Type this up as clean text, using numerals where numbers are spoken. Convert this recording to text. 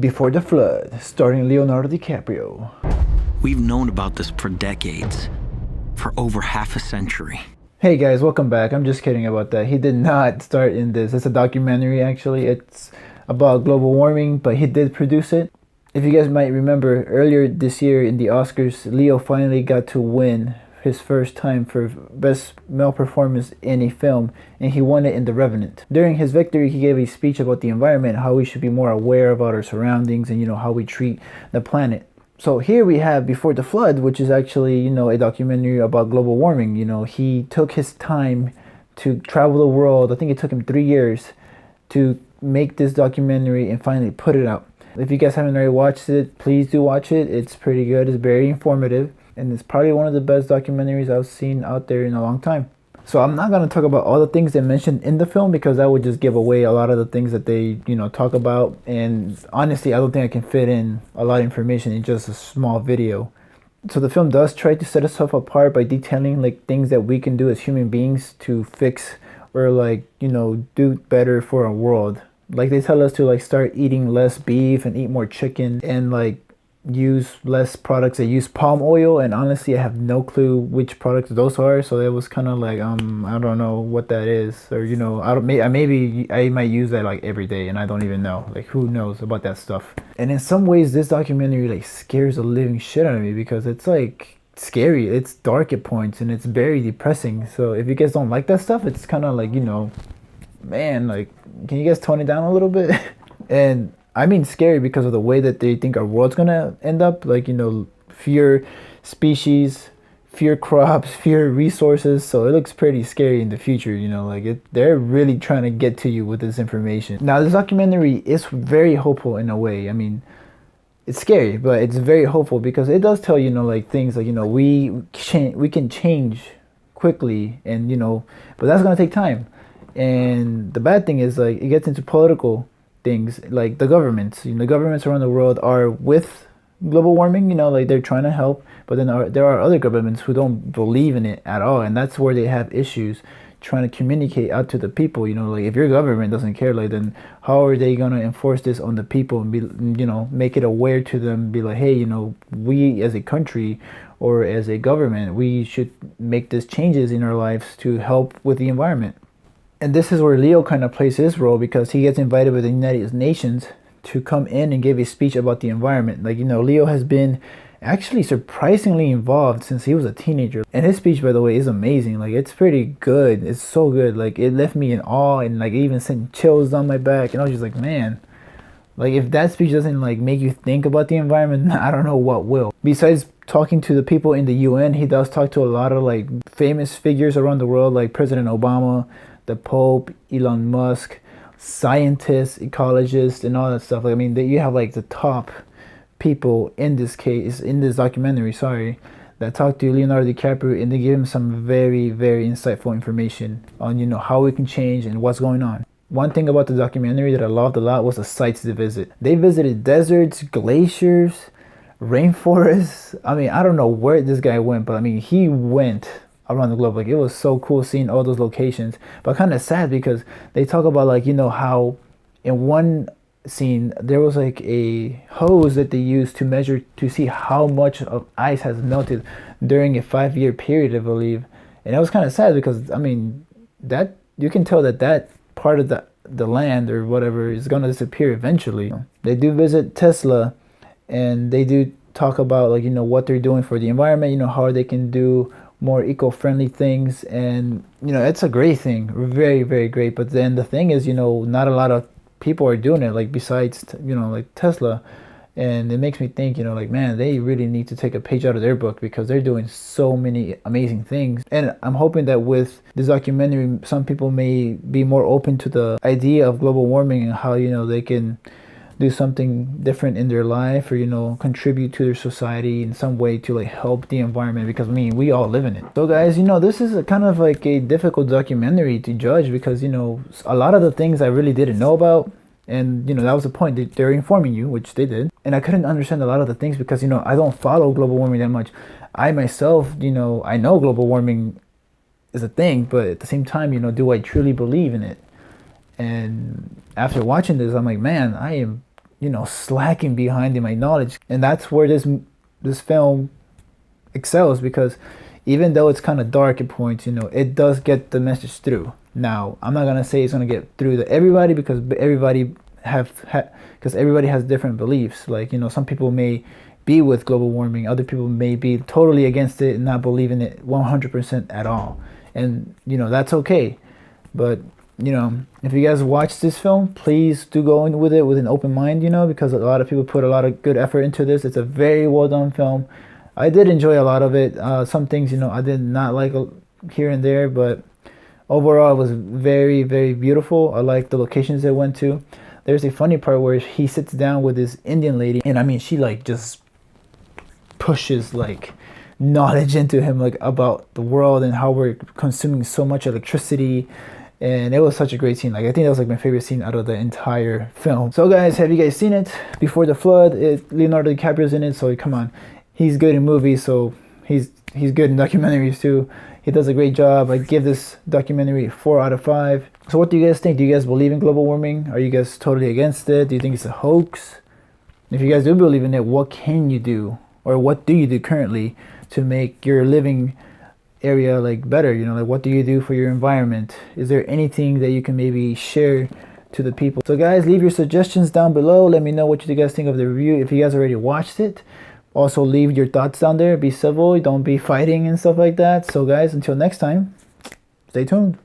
Before the Flood, starring Leonardo Dicaprio. We've known about this for decades, for over half a century. Hey guys, welcome back. I'm just kidding about that. He did not start in this. It's a documentary actually. It's about global warming, but he did produce it. If you guys might remember, earlier this year in the Oscars, Leo finally got to win his first time for best male performance in a film, and he won it in The Revenant. During his victory, he gave a speech about the environment, how we should be more aware about our surroundings, and how we treat the planet. So here we have Before the Flood, which is actually a documentary about global warming. He took his time to travel the world. I think it took him 3 years to make this documentary and finally put it out. If you guys haven't already watched it, please do watch it. It's pretty good. It's very informative, and it's probably one of the best documentaries I've seen out there in a long time. So I'm not going to talk about all the things they mentioned in the film, because that would just give away a lot of the things that they talk about, and honestly I don't think I can fit in a lot of information in just a small video. So the film does try to set itself apart by detailing things that we can do as human beings to fix or do better for our world. They tell us to start eating less beef and eat more chicken, and use less products that use palm oil, and honestly I have no clue which products those are, so it was kind of I don't know what that is, or maybe I might use that every day and I don't even know. Who knows about that stuff. And in some ways this documentary scares the living shit out of me, because it's scary, it's dark at points, and it's very depressing. So if you guys don't like that stuff, it's kind of man, can you guys tone it down a little bit? And I mean scary because of the way that they think our world's gonna end up. Fear species, fear crops, fear resources. So it looks pretty scary in the future, they're really trying to get to you with this information. Now this documentary is very hopeful in a way. I mean, it's scary, but it's very hopeful because it does tell things we can change quickly, and but that's gonna take time. And the bad thing is it gets into political things, the governments. The governments around the world are with global warming, they're trying to help, but then there are other governments who don't believe in it at all, and that's where they have issues trying to communicate out to the people. If your government doesn't care, then how are they going to enforce this on the people and be make it aware to them, be hey, we as a country or as a government, we should make these changes in our lives to help with the environment. And this is where Leo kind of plays his role, because he gets invited with the United Nations to come in and give a speech about the environment. Leo has been actually surprisingly involved since he was a teenager. And his speech, by the way, is amazing. It's pretty good. It's so good. It left me in awe, and it even sent chills down my back. And I was just man, if that speech doesn't make you think about the environment, I don't know what will. Besides talking to the people in the UN, he does talk to a lot of famous figures around the world, like President Obama, the Pope, Elon Musk, scientists, ecologists, and all that stuff. You have the top people in this documentary, that talk to Leonardo DiCaprio, and they give him some very, very insightful information on how we can change and what's going on. One thing about the documentary that I loved a lot was the sites they visit. They visited deserts, glaciers, rainforests. I don't know where this guy went, but he went around the globe. It was so cool seeing all those locations, but kind of sad because they talk about how in one scene there was a hose that they used to measure to see how much of ice has melted during a 5-year period, I believe. And it was kind of sad because that you can tell that part of the land or whatever is going to disappear eventually. They do visit Tesla, and they do talk about what they're doing for the environment, how they can do more eco-friendly things, and it's a great thing, very, very great. But then the thing is, not a lot of people are doing it, besides Tesla. And it makes me think, man, they really need to take a page out of their book, because they're doing so many amazing things. And I'm hoping that with this documentary, some people may be more open to the idea of global warming and how they can do something different in their life, or contribute to their society in some way to help the environment, because we all live in it. So guys, this is a kind of a difficult documentary to judge, because a lot of the things I really didn't know about, and that was the point. They're informing you, which they did, and I couldn't understand a lot of the things because I don't follow global warming that much. I myself, I know global warming is a thing, but at the same time, do I truly believe in it? And after watching this, I'm man, I am slacking behind in my knowledge. And that's where this film excels, because even though it's kind of dark at points, it does get the message through. Now, I'm not gonna say it's gonna get through to everybody, because everybody has different beliefs. Like, some people may be with global warming, other people may be totally against it and not believe in it 100% at all. And that's okay. But if you guys watch this film, please do go in with it with an open mind, because a lot of people put a lot of good effort into this. It's a very well done film. I did enjoy a lot of it. Some things, I did not like here and there, but overall it was very, very beautiful. I like the locations they went to. There's a funny part where he sits down with this Indian lady, and I mean, she like just pushes like knowledge into him, like about the world and how we're consuming so much electricity. And it was such a great scene. Like, I think that was like my favorite scene out of the entire film. So guys, have you guys seen it? Before the Flood, Leonardo Dicaprio in it, so come on, he's good in movies, so he's good in documentaries too. He does a great job. I give this documentary 4 out of 5. So what do you guys think? Do you guys believe in global warming? Are you guys totally against it? Do you think it's a hoax? If you guys do believe in it, what can you do, or what do you do currently to make your living area like better? Like, what do you do for your environment? Is there anything that you can maybe share to the people? So guys, leave your suggestions down below. Let me know what you guys think of the review. If you guys already watched it, also leave your thoughts down there. Be civil, don't be fighting and stuff like that. So guys, until next time, stay tuned.